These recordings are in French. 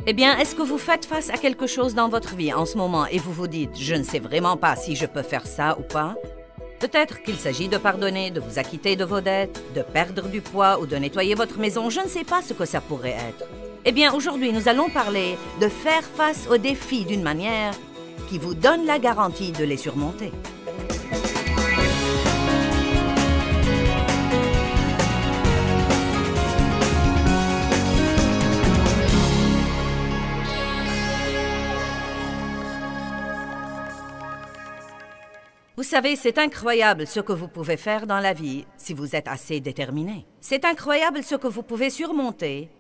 Eh bien, est-ce que vous faites face à quelque chose dans votre vie en ce moment et vous vous dites « Je ne sais vraiment pas si je peux faire ça ou pas ». Peut-être qu'il s'agit de pardonner, de vous acquitter de vos dettes, de perdre du poids ou de nettoyer votre maison. Je ne sais pas ce que ça pourrait être. Eh bien, aujourd'hui, nous allons parler de faire face aux défis d'une manière qui vous donne la garantie de les surmonter. Vous savez, c'est incroyable ce que vous pouvez faire dans la vie si vous êtes assez déterminé. C'est incroyable ce que vous pouvez surmonter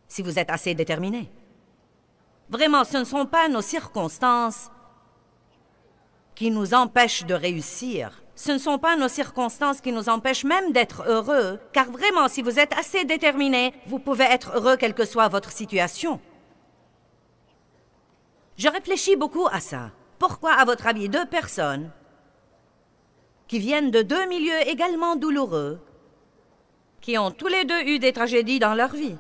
si vous êtes assez déterminé. Vraiment, ce ne sont pas nos circonstances qui nous empêchent de réussir. Ce ne sont pas nos circonstances qui nous empêchent même d'être heureux, car vraiment, si vous êtes assez déterminé, vous pouvez être heureux quelle que soit votre situation. Je réfléchis beaucoup à ça. Pourquoi, à votre avis, deux personnes qui viennent de deux milieux également douloureux, qui ont tous les deux eu des tragédies dans leur vie,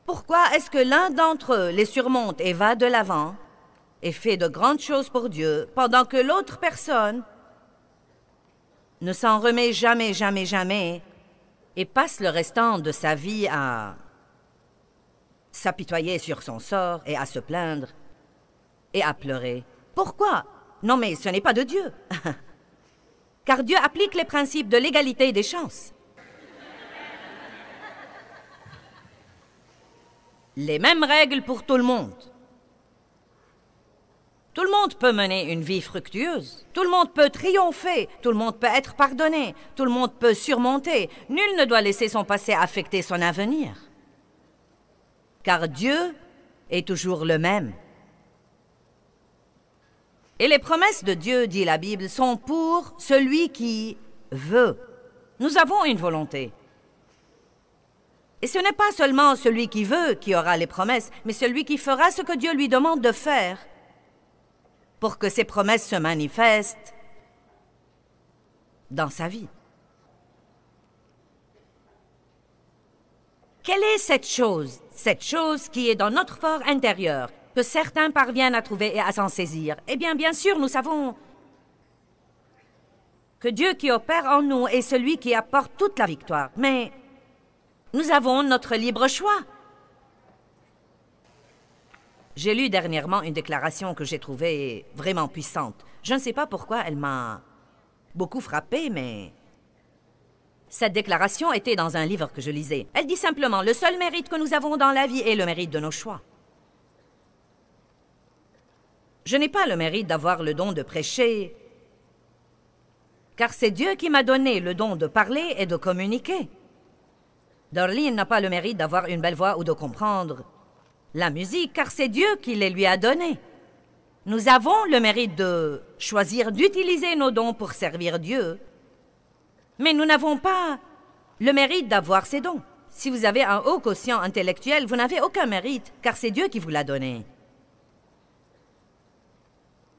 pourquoi est-ce que l'un d'entre eux les surmonte et va de l'avant et fait de grandes choses pour Dieu, pendant que l'autre personne ne s'en remet jamais, jamais, jamais et passe le restant de sa vie à s'apitoyer sur son sort et à se plaindre et à pleurer. Pourquoi? Non, mais ce n'est pas de Dieu. Car Dieu applique les principes de l'égalité des chances. Les mêmes règles pour tout le monde. Tout le monde peut mener une vie fructueuse. Tout le monde peut triompher. Tout le monde peut être pardonné. Tout le monde peut surmonter. Nul ne doit laisser son passé affecter son avenir. Car Dieu est toujours le même. Et les promesses de Dieu, dit la Bible, sont pour celui qui veut. Nous avons une volonté. Et ce n'est pas seulement celui qui veut qui aura les promesses, mais celui qui fera ce que Dieu lui demande de faire pour que ces promesses se manifestent dans sa vie. Quelle est cette chose qui est dans notre fort intérieur, que certains parviennent à trouver et à s'en saisir? Eh bien sûr, nous savons que Dieu qui opère en nous est celui qui apporte toute la victoire. Mais nous avons notre libre choix. J'ai lu dernièrement une déclaration que j'ai trouvée vraiment puissante. Je ne sais pas pourquoi elle m'a beaucoup frappée, mais cette déclaration était dans un livre que je lisais. Elle dit simplement « Le seul mérite que nous avons dans la vie est le mérite de nos choix. » Je n'ai pas le mérite d'avoir le don de prêcher, car c'est Dieu qui m'a donné le don de parler et de communiquer. Darlene n'a pas le mérite d'avoir une belle voix ou de comprendre la musique, car c'est Dieu qui les lui a donnés. Nous avons le mérite de choisir d'utiliser nos dons pour servir Dieu, mais nous n'avons pas le mérite d'avoir ces dons. Si vous avez un haut quotient intellectuel, vous n'avez aucun mérite, car c'est Dieu qui vous l'a donné.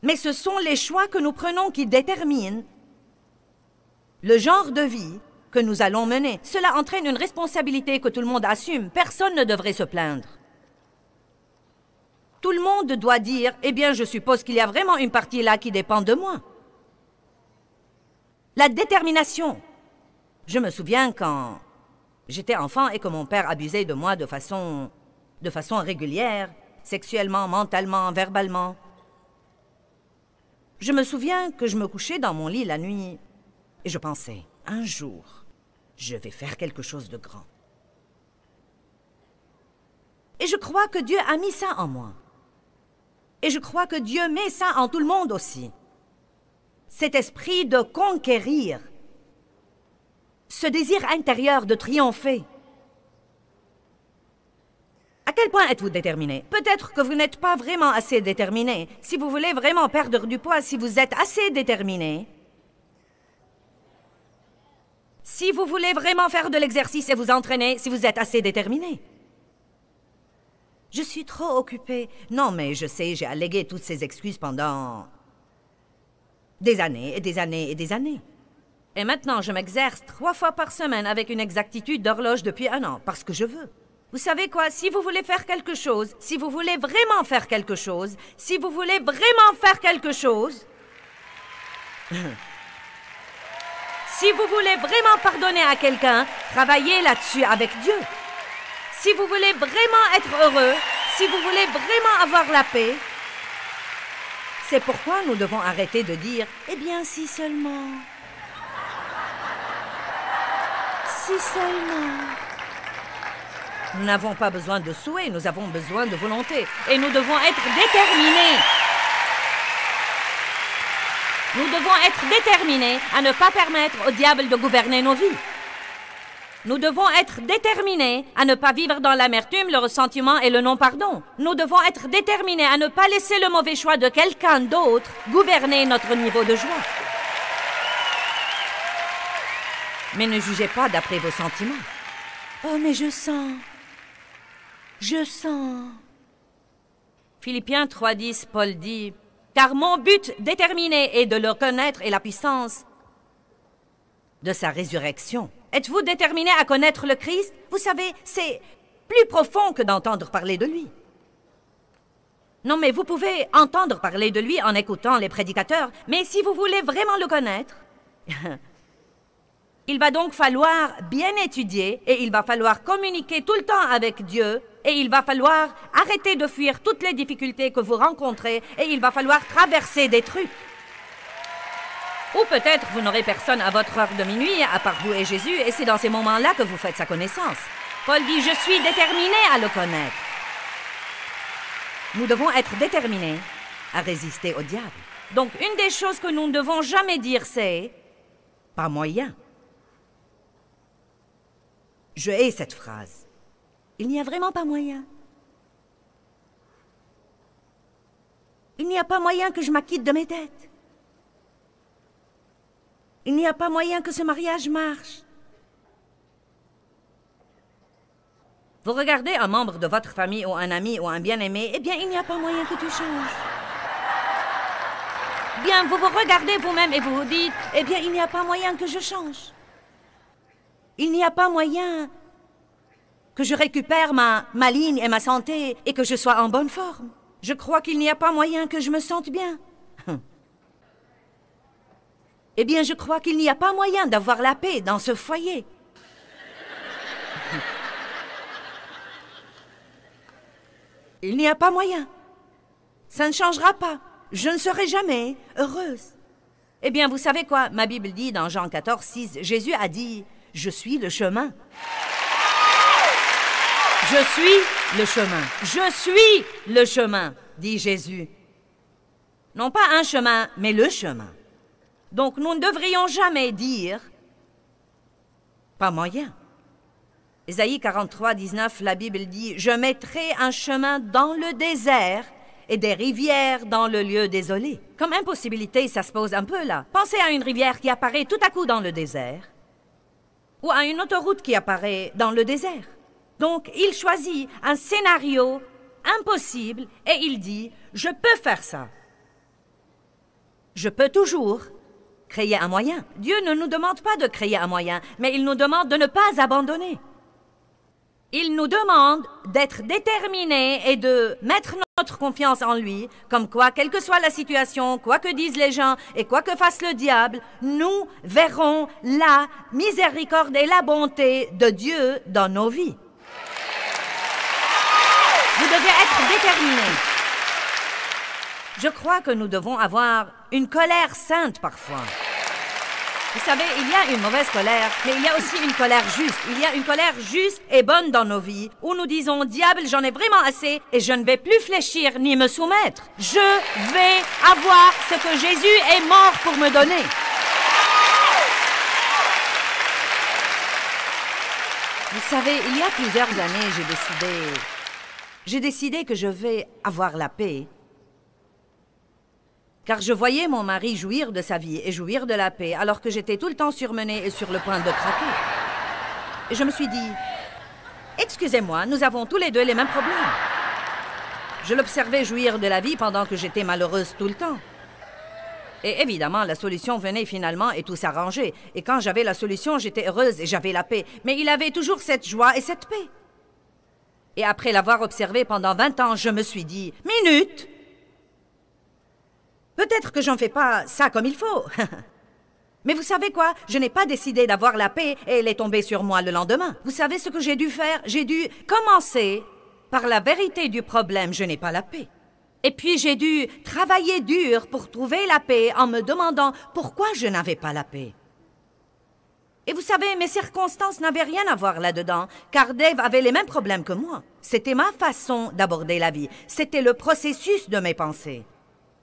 Mais ce sont les choix que nous prenons qui déterminent le genre de vie que nous allons mener. Cela entraîne une responsabilité que tout le monde assume. Personne ne devrait se plaindre. Tout le monde doit dire « Eh bien, je suppose qu'il y a vraiment une partie là qui dépend de moi. » La détermination. Je me souviens quand j'étais enfant et que mon père abusait de moi de façon régulière, sexuellement, mentalement, verbalement. Je me souviens que je me couchais dans mon lit la nuit et je pensais, un jour, je vais faire quelque chose de grand. Et je crois que Dieu a mis ça en moi. Et je crois que Dieu met ça en tout le monde aussi. Cet esprit de conquérir, ce désir intérieur de triompher. À quel point êtes-vous déterminé? Peut-être que vous n'êtes pas vraiment assez déterminé. Si vous voulez vraiment perdre du poids, si vous êtes assez déterminé, si vous voulez vraiment faire de l'exercice et vous entraîner, si vous êtes assez déterminé. Je suis trop occupée. Non, mais je sais, j'ai allégué toutes ces excuses pendant des années et des années et des années. Et maintenant, je m'exerce 3 fois par semaine avec une exactitude d'horloge depuis 1 an, parce que je veux. Vous savez quoi? Si vous voulez faire quelque chose, si vous voulez vraiment faire quelque chose, si vous voulez vraiment faire quelque chose, si vous voulez vraiment pardonner à quelqu'un, travaillez là-dessus avec Dieu. Si vous voulez vraiment être heureux, si vous voulez vraiment avoir la paix, c'est pourquoi nous devons arrêter de dire « Eh bien, si seulement... si seulement... » Nous n'avons pas besoin de souhaits, nous avons besoin de volonté. Et nous devons être déterminés. Nous devons être déterminés à ne pas permettre au diable de gouverner nos vies. Nous devons être déterminés à ne pas vivre dans l'amertume, le ressentiment et le non-pardon. Nous devons être déterminés à ne pas laisser le mauvais choix de quelqu'un d'autre gouverner notre niveau de joie. Mais ne jugez pas d'après vos sentiments. Oh, mais je sens... Philippiens 3:10, Paul dit « Car mon but déterminé est de le connaître et la puissance de sa résurrection. » Êtes-vous déterminé à connaître le Christ? Vous savez, c'est plus profond que d'entendre parler de lui. Non, mais vous pouvez entendre parler de lui en écoutant les prédicateurs, mais si vous voulez vraiment le connaître... Il va donc falloir bien étudier et il va falloir communiquer tout le temps avec Dieu et il va falloir arrêter de fuir toutes les difficultés que vous rencontrez et il va falloir traverser des trucs. Ou peut-être vous n'aurez personne à votre heure de minuit à part vous et Jésus et c'est dans ces moments-là que vous faites sa connaissance. Paul dit « Je suis déterminé à le connaître ». Nous devons être déterminés à résister au diable. Donc une des choses que nous ne devons jamais dire c'est « pas moyen ». Je hais cette phrase. Il n'y a vraiment pas moyen. Il n'y a pas moyen que je m'acquitte de mes dettes. Il n'y a pas moyen que ce mariage marche. Vous regardez un membre de votre famille ou un ami ou un bien-aimé, eh bien, il n'y a pas moyen que tu changes. Bien, vous vous regardez vous-même et vous vous dites, eh bien, il n'y a pas moyen que je change. Il n'y a pas moyen que je récupère ma ligne et ma santé et que je sois en bonne forme. Je crois qu'il n'y a pas moyen que je me sente bien. Eh bien, je crois qu'il n'y a pas moyen d'avoir la paix dans ce foyer. Il n'y a pas moyen. Ça ne changera pas. Je ne serai jamais heureuse. Eh bien, vous savez quoi? Ma Bible dit dans Jean 14:6, Jésus a dit... Je suis le chemin. Je suis le chemin. Je suis le chemin, dit Jésus. Non pas un chemin, mais le chemin. Donc nous ne devrions jamais dire « pas moyen ». Ésaïe 43:19, la Bible dit « Je mettrai un chemin dans le désert et des rivières dans le lieu désolé ». Comme impossibilité, ça se pose un peu là. Pensez à une rivière qui apparaît tout à coup dans le désert. Ou à une autoroute qui apparaît dans le désert. Donc, il choisit un scénario impossible et il dit « Je peux faire ça. Je peux toujours créer un moyen. » Dieu ne nous demande pas de créer un moyen, mais il nous demande de ne pas abandonner. Il nous demande d'être déterminés et de mettre notre confiance en lui, comme quoi, quelle que soit la situation, quoi que disent les gens et quoi que fasse le diable, nous verrons la miséricorde et la bonté de Dieu dans nos vies. Vous devez être déterminés. Je crois que nous devons avoir une colère sainte parfois. Vous savez, il y a une mauvaise colère, mais il y a aussi une colère juste. Il y a une colère juste et bonne dans nos vies, où nous disons, diable, j'en ai vraiment assez et je ne vais plus fléchir ni me soumettre. Je vais avoir ce que Jésus est mort pour me donner. Vous savez, il y a plusieurs années, j'ai décidé que je vais avoir la paix. Car je voyais mon mari jouir de sa vie et jouir de la paix, alors que j'étais tout le temps surmenée et sur le point de craquer. Et je me suis dit, excusez-moi, nous avons tous les deux les mêmes problèmes. Je l'observais jouir de la vie pendant que j'étais malheureuse tout le temps. Et évidemment, la solution venait finalement et tout s'arrangeait. Et quand j'avais la solution, j'étais heureuse et j'avais la paix. Mais il avait toujours cette joie et cette paix. Et après l'avoir observé pendant 20 ans, je me suis dit, minute! Peut-être que j'en fais pas ça comme il faut. Mais vous savez quoi? Je n'ai pas décidé d'avoir la paix et elle est tombée sur moi le lendemain. Vous savez ce que j'ai dû faire? J'ai dû commencer par la vérité du problème, je n'ai pas la paix. Et puis j'ai dû travailler dur pour trouver la paix en me demandant pourquoi je n'avais pas la paix. Et vous savez, mes circonstances n'avaient rien à voir là-dedans, car Dave avait les mêmes problèmes que moi. C'était ma façon d'aborder la vie. C'était le processus de mes pensées.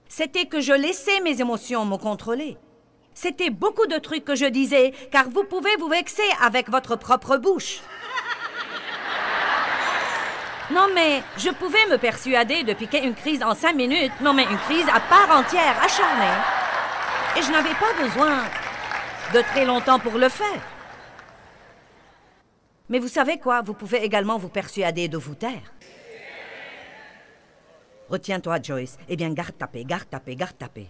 C'était que je laissais mes émotions me contrôler. C'était beaucoup de trucs que je disais, car vous pouvez vous vexer avec votre propre bouche. Non, mais je pouvais me persuader de piquer une crise en 5 minutes. Non, mais une crise à part entière, acharnée. Et je n'avais pas besoin de très longtemps pour le faire. Mais vous savez quoi? Vous pouvez également vous persuader de vous taire. Retiens-toi, Joyce. Eh bien, garde ta paix, garde ta paix, garde ta paix.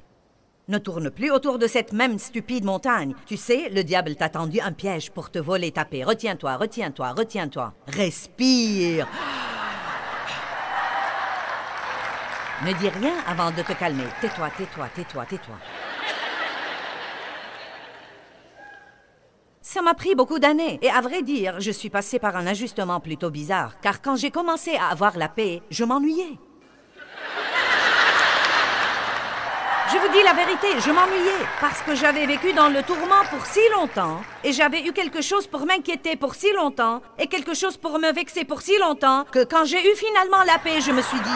Ne tourne plus autour de cette même stupide montagne. Tu sais, le diable t'a tendu un piège pour te voler ta paix. Retiens-toi, retiens-toi, retiens-toi. Respire. Ne dis rien avant de te calmer. Tais-toi, tais-toi, tais-toi, tais-toi. Ça m'a pris beaucoup d'années. Et à vrai dire, je suis passée par un ajustement plutôt bizarre. Car quand j'ai commencé à avoir la paix, je m'ennuyais. Je vous dis la vérité, je m'ennuyais. Parce que j'avais vécu dans le tourment pour si longtemps. Et j'avais eu quelque chose pour m'inquiéter pour si longtemps. Et quelque chose pour me vexer pour si longtemps. Que quand j'ai eu finalement la paix, je me suis dit...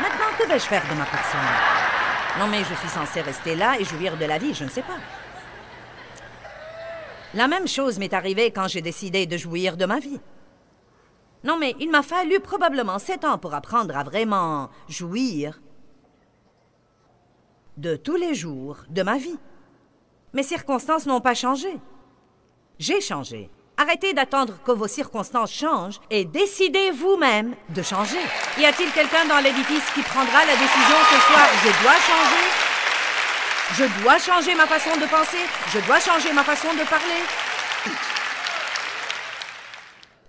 Maintenant, que vais-je faire de ma personne? Non, mais je suis censée rester là et jouir de la vie, je ne sais pas. La même chose m'est arrivée quand j'ai décidé de jouir de ma vie. Non, mais il m'a fallu probablement 7 ans pour apprendre à vraiment jouir de tous les jours de ma vie. Mes circonstances n'ont pas changé. J'ai changé. Arrêtez d'attendre que vos circonstances changent et décidez vous-même de changer. Y a-t-il quelqu'un dans l'édifice qui prendra la décision ce soir? Je dois changer. Je dois changer ma façon de penser. Je dois changer ma façon de parler.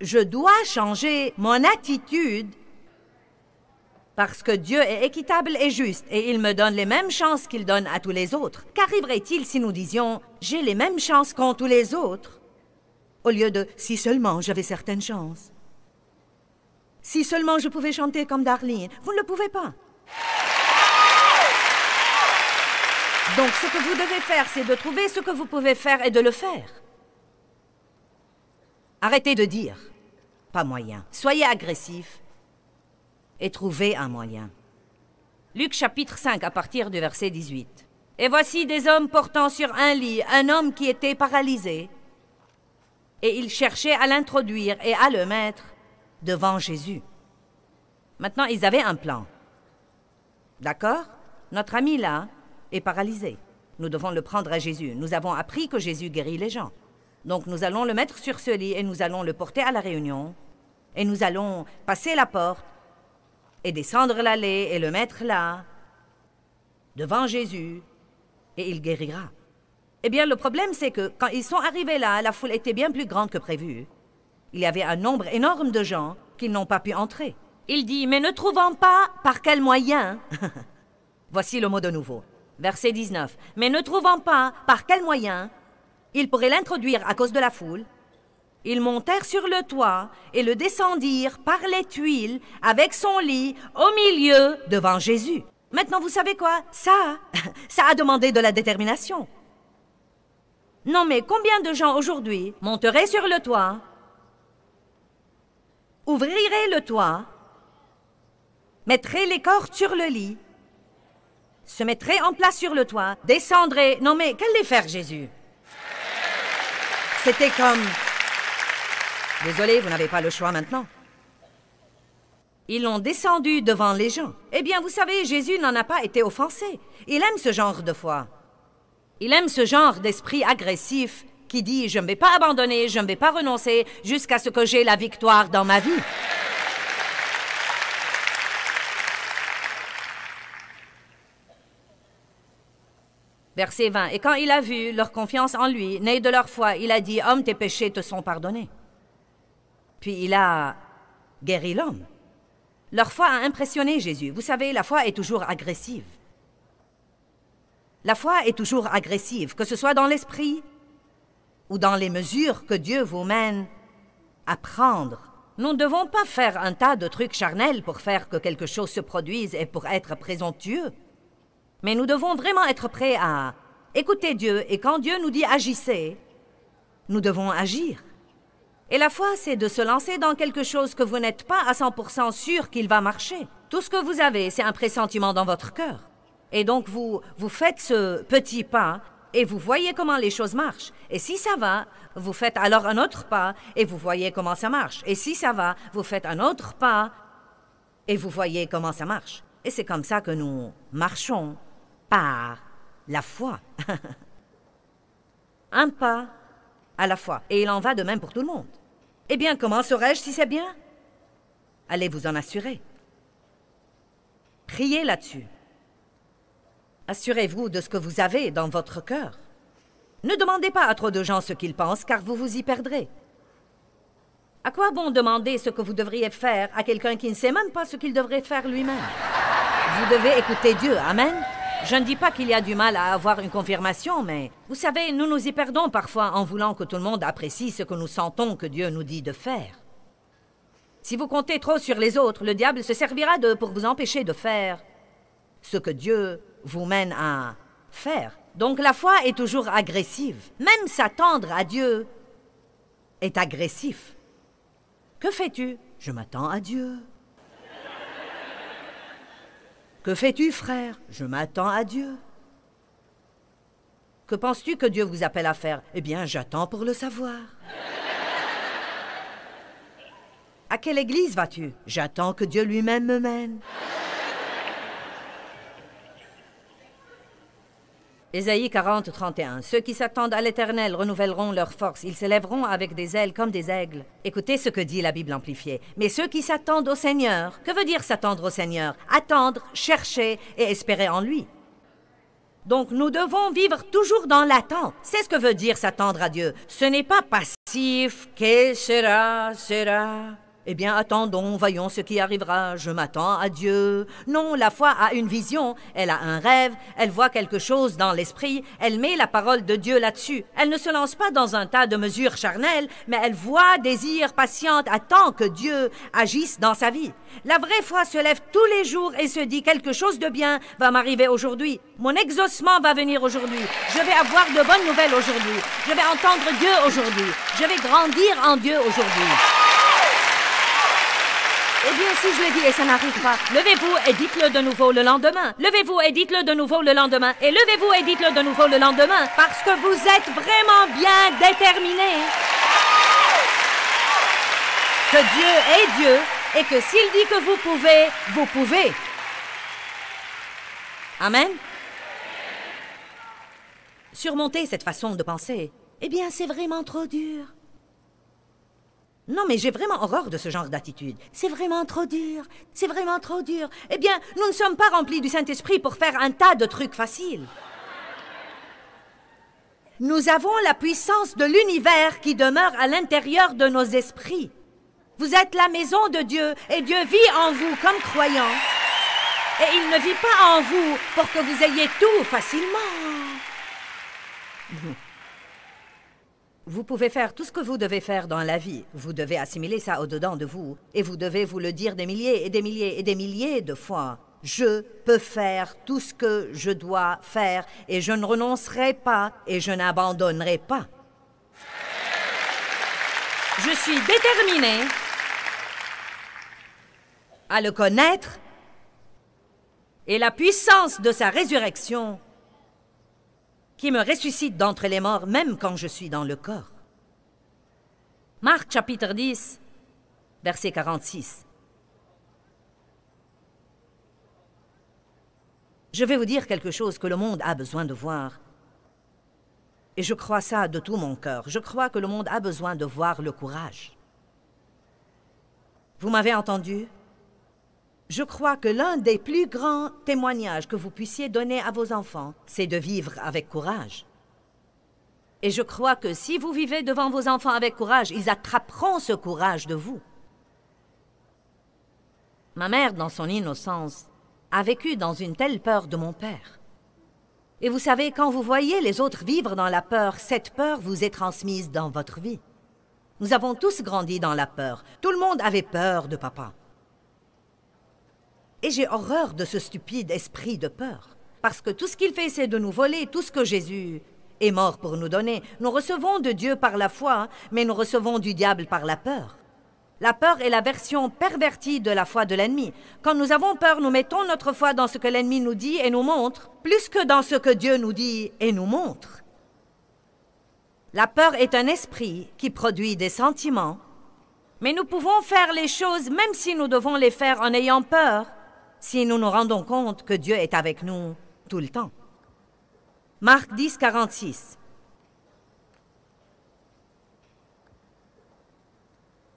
Je dois changer mon attitude parce que Dieu est équitable et juste et il me donne les mêmes chances qu'il donne à tous les autres. Qu'arriverait-il si nous disions « j'ai les mêmes chances qu'ont tous les autres » au lieu de « si seulement j'avais certaines chances ». Si seulement je pouvais chanter comme Darlene. Vous ne le pouvez pas. Donc ce que vous devez faire, c'est de trouver ce que vous pouvez faire et de le faire. Arrêtez de dire « pas moyen ». Soyez agressif et trouvez un moyen. Luc chapitre 5 à partir du verset 18. « Et voici des hommes portant sur un lit un homme qui était paralysé. Et ils cherchaient à l'introduire et à le mettre devant Jésus. » Maintenant, ils avaient un plan. D'accord? Notre ami là est paralysé. Nous devons le prendre à Jésus. Nous avons appris que Jésus guérit les gens. Donc nous allons le mettre sur ce lit et nous allons le porter à la réunion. Et nous allons passer la porte et descendre l'allée et le mettre là, devant Jésus, et il guérira. Eh bien, le problème, c'est que quand ils sont arrivés là, la foule était bien plus grande que prévu. Il y avait un nombre énorme de gens qui n'ont pas pu entrer. Il dit, mais ne trouvant pas par quel moyen... Voici le mot de nouveau. Verset 19. Mais ne trouvant pas par quel moyen ils pourraient l'introduire à cause de la foule, ils montèrent sur le toit et le descendirent par les tuiles avec son lit au milieu devant Jésus. Maintenant, vous savez quoi? Ça a demandé de la détermination. Non, mais combien de gens aujourd'hui monteraient sur le toit, ouvriraient le toit, mettraient les cordes sur le lit, se mettraient en place sur le toit, descendraient... Non, mais qu'allait faire Jésus? C'était comme... Désolé, vous n'avez pas le choix maintenant. Ils l'ont descendu devant les gens. Eh bien, vous savez, Jésus n'en a pas été offensé. Il aime ce genre de foi. Il aime ce genre d'esprit agressif qui dit « je ne vais pas abandonner, je ne vais pas renoncer jusqu'à ce que j'ai la victoire dans ma vie ». Verset 20. Et quand il a vu leur confiance en lui, née de leur foi, il a dit « Homme, tes péchés te sont pardonnés ». puis il a guéri l'homme. Leur foi a impressionné Jésus. Vous savez, la foi est toujours agressive. La foi est toujours agressive, que ce soit dans l'esprit ou dans les mesures que Dieu vous mène à prendre. Nous ne devons pas faire un tas de trucs charnels pour faire que quelque chose se produise et pour être présomptueux. Mais nous devons vraiment être prêts à écouter Dieu, et quand Dieu nous dit « agissez », nous devons agir. Et la foi, c'est de se lancer dans quelque chose que vous n'êtes pas à 100% sûr qu'il va marcher. Tout ce que vous avez, c'est un pressentiment dans votre cœur. Et donc, vous faites ce petit pas et vous voyez comment les choses marchent. Et si ça va, vous faites alors un autre pas et vous voyez comment ça marche. Et si ça va, vous faites un autre pas et vous voyez comment ça marche. Et c'est comme ça que nous marchons par la foi. Un pas à la fois. Et il en va de même pour tout le monde. Eh bien, comment saurais-je si c'est bien? Allez vous en assurer. Priez là-dessus. Assurez-vous de ce que vous avez dans votre cœur. Ne demandez pas à trop de gens ce qu'ils pensent, car vous vous y perdrez. À quoi bon demander ce que vous devriez faire à quelqu'un qui ne sait même pas ce qu'il devrait faire lui-même? Vous devez écouter Dieu, amen? Je ne dis pas qu'il y a du mal à avoir une confirmation, mais vous savez, nous nous y perdons parfois en voulant que tout le monde apprécie ce que nous sentons que Dieu nous dit de faire. Si vous comptez trop sur les autres, le diable se servira d'eux pour vous empêcher de faire ce que Dieu vous mène à faire. Donc la foi est toujours agressive. Même s'attendre à Dieu est agressif. Que fais-tu? Je m'attends à Dieu. Que fais-tu, frère? Je m'attends à Dieu. Que penses-tu que Dieu vous appelle à faire? Eh bien, j'attends pour le savoir. À quelle église vas-tu? J'attends que Dieu lui-même me mène. Ésaïe 40, 31. Ceux qui s'attendent à l'Éternel renouvelleront leur force. Ils s'élèveront avec des ailes comme des aigles. Écoutez ce que dit la Bible amplifiée. Mais ceux qui s'attendent au Seigneur, que veut dire s'attendre au Seigneur? Attendre, chercher et espérer en lui. Donc nous devons vivre toujours dans l'attente. C'est ce que veut dire s'attendre à Dieu. Ce n'est pas passif. Que sera, sera. Eh bien, attendons, voyons ce qui arrivera. Je m'attends à Dieu. Non, la foi a une vision. Elle a un rêve. Elle voit quelque chose dans l'esprit. Elle met la parole de Dieu là-dessus. Elle ne se lance pas dans un tas de mesures charnelles, mais elle voit, désire, patiente, attend que Dieu agisse dans sa vie. La vraie foi se lève tous les jours et se dit quelque chose de bien va m'arriver aujourd'hui. Mon exaucement va venir aujourd'hui. Je vais avoir de bonnes nouvelles aujourd'hui. Je vais entendre Dieu aujourd'hui. Je vais grandir en Dieu aujourd'hui. Eh bien, si je le dis et ça n'arrive pas, levez-vous et dites-le de nouveau le lendemain. Levez-vous et dites-le de nouveau le lendemain. Et levez-vous et dites-le de nouveau le lendemain. Parce que vous êtes vraiment bien déterminés. Que Dieu est Dieu et que s'il dit que vous pouvez, vous pouvez. Amen. Surmonter cette façon de penser, eh bien, c'est vraiment trop dur. Non, mais j'ai vraiment horreur de ce genre d'attitude. C'est vraiment trop dur. C'est vraiment trop dur. Eh bien, nous ne sommes pas remplis du Saint-Esprit pour faire un tas de trucs faciles. Nous avons la puissance de l'univers qui demeure à l'intérieur de nos esprits. Vous êtes la maison de Dieu et Dieu vit en vous comme croyant. Et il ne vit pas en vous pour que vous ayez tout facilement. Vous pouvez faire tout ce que vous devez faire dans la vie. Vous devez assimiler ça au-dedans de vous. Et vous devez vous le dire des milliers et des milliers et des milliers de fois. Je peux faire tout ce que je dois faire et je ne renoncerai pas et je n'abandonnerai pas. Je suis déterminée à le connaître et la puissance de sa résurrection qui me ressuscite d'entre les morts, même quand je suis dans le corps. Marc chapitre 10, verset 46. Je vais vous dire quelque chose que le monde a besoin de voir. Et je crois ça de tout mon cœur. Je crois que le monde a besoin de voir le courage. Vous m'avez entendu? Je crois que l'un des plus grands témoignages que vous puissiez donner à vos enfants, c'est de vivre avec courage. Et je crois que si vous vivez devant vos enfants avec courage, ils attraperont ce courage de vous. Ma mère, dans son innocence, a vécu dans une telle peur de mon père. Et vous savez, quand vous voyez les autres vivre dans la peur, cette peur vous est transmise dans votre vie. Nous avons tous grandi dans la peur. Tout le monde avait peur de papa. Et j'ai horreur de ce stupide esprit de peur. Parce que tout ce qu'il fait, c'est de nous voler tout ce que Jésus est mort pour nous donner. Nous recevons de Dieu par la foi, mais nous recevons du diable par la peur. La peur est la version pervertie de la foi de l'ennemi. Quand nous avons peur, nous mettons notre foi dans ce que l'ennemi nous dit et nous montre, plus que dans ce que Dieu nous dit et nous montre. La peur est un esprit qui produit des sentiments, mais nous pouvons faire les choses même si nous devons les faire en ayant peur, si nous nous rendons compte que Dieu est avec nous tout le temps. Marc 10, 46.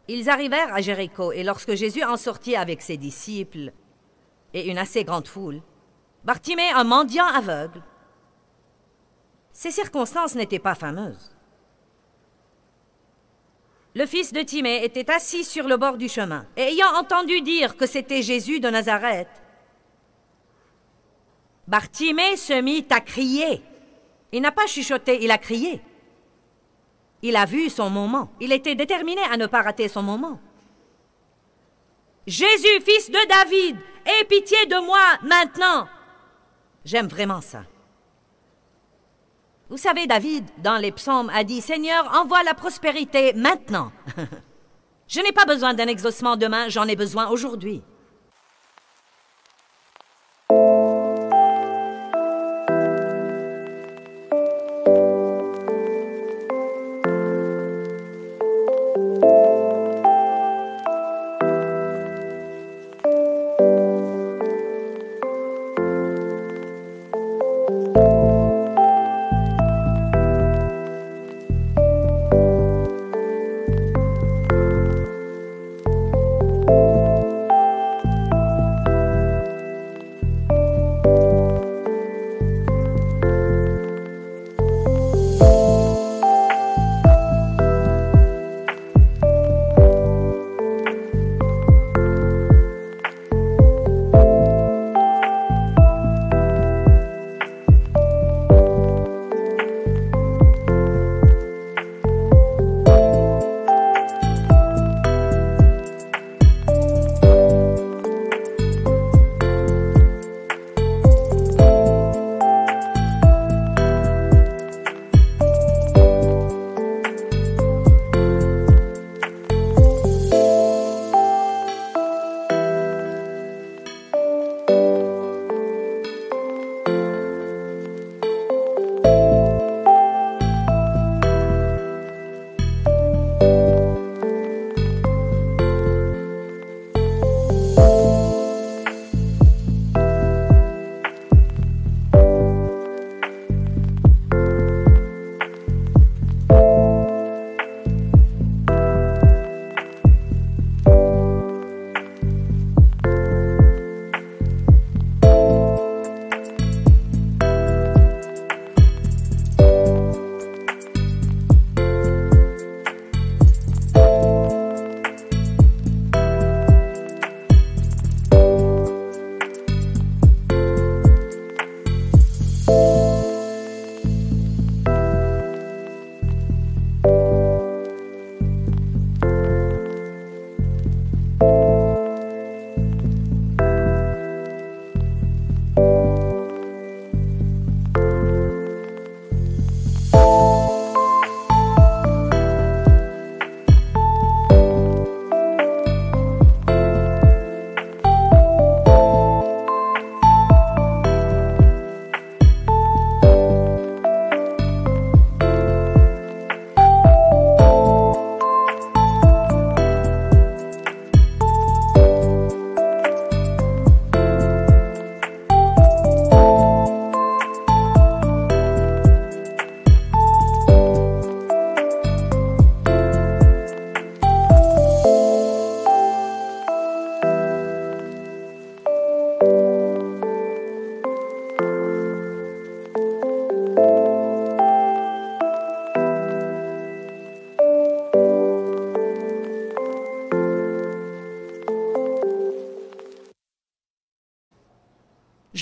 Ils arrivèrent à Jéricho, et lorsque Jésus en sortit avec ses disciples et une assez grande foule, Bartimée, un mendiant aveugle, ces circonstances n'étaient pas fameuses. Le fils de Timée était assis sur le bord du chemin, et ayant entendu dire que c'était Jésus de Nazareth, Bartimée se mit à crier. Il n'a pas chuchoté, il a crié. Il a vu son moment. Il était déterminé à ne pas rater son moment. « Jésus, fils de David, aie pitié de moi maintenant !» J'aime vraiment ça. Vous savez, David, dans les psaumes, a dit « Seigneur, envoie la prospérité maintenant. » Je n'ai pas besoin d'un exaucement demain, j'en ai besoin aujourd'hui.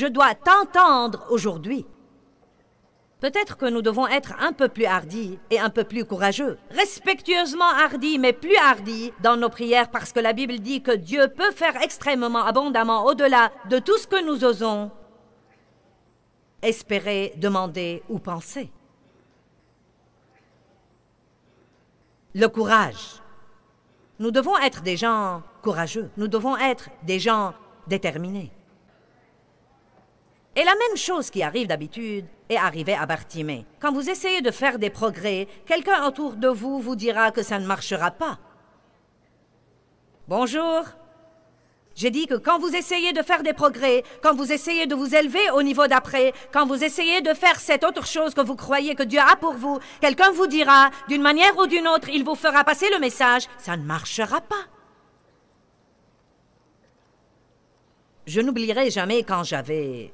Je dois t'entendre aujourd'hui. Peut-être que nous devons être un peu plus hardis et un peu plus courageux. Respectueusement hardis, mais plus hardis dans nos prières parce que la Bible dit que Dieu peut faire extrêmement abondamment au-delà de tout ce que nous osons espérer, demander ou penser. Le courage. Nous devons être des gens courageux. Nous devons être des gens déterminés. Et la même chose qui arrive d'habitude est arrivée à Bartimée. Quand vous essayez de faire des progrès, quelqu'un autour de vous vous dira que ça ne marchera pas. Bonjour. J'ai dit que quand vous essayez de faire des progrès, quand vous essayez de vous élever au niveau d'après, quand vous essayez de faire cette autre chose que vous croyez que Dieu a pour vous, quelqu'un vous dira, d'une manière ou d'une autre, il vous fera passer le message, ça ne marchera pas. Je n'oublierai jamais quand j'avais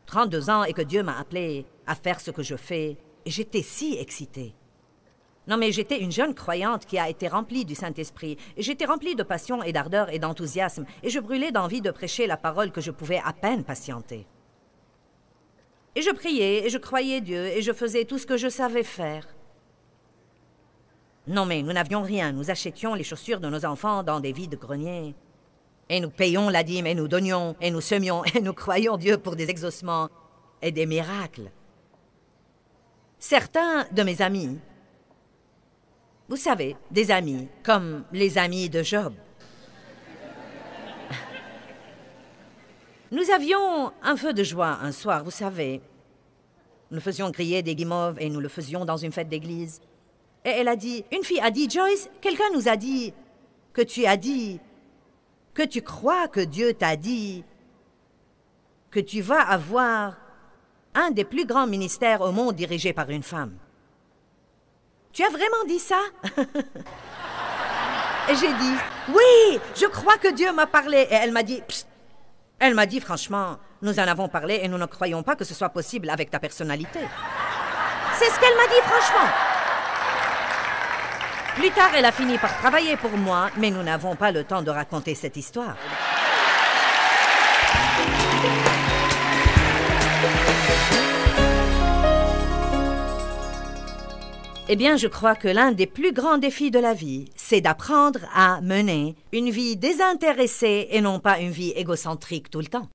32 ans et que Dieu m'a appelé à faire ce que je fais, et j'étais si excitée. Non, mais j'étais une jeune croyante qui a été remplie du Saint-Esprit, et j'étais remplie de passion et d'ardeur et d'enthousiasme, et je brûlais d'envie de prêcher la parole que je pouvais à peine patienter. Et je priais, et je croyais Dieu, et je faisais tout ce que je savais faire. Non, mais nous n'avions rien. Nous achetions les chaussures de nos enfants dans des vides-greniers. Et nous payions la dîme, et nous donnions, et nous semions, et nous croyions Dieu pour des exaucements et des miracles. Certains de mes amis, vous savez, des amis, comme les amis de Job, nous avions un feu de joie un soir, vous savez. Nous faisions griller des guimauves et nous le faisions dans une fête d'église. Et elle a dit, une fille a dit, Joyce, quelqu'un nous a dit que tu as dit, que tu crois que Dieu t'a dit que tu vas avoir un des plus grands ministères au monde dirigé par une femme. Tu as vraiment dit ça? Et j'ai dit, oui, je crois que Dieu m'a parlé. Et elle m'a dit, psst. Elle m'a dit, franchement, nous en avons parlé et nous ne croyons pas que ce soit possible avec ta personnalité. C'est ce qu'elle m'a dit, franchement. Plus tard, elle a fini par travailler pour moi, mais nous n'avons pas le temps de raconter cette histoire. Eh bien, je crois que l'un des plus grands défis de la vie, c'est d'apprendre à mener une vie désintéressée et non pas une vie égocentrique tout le temps.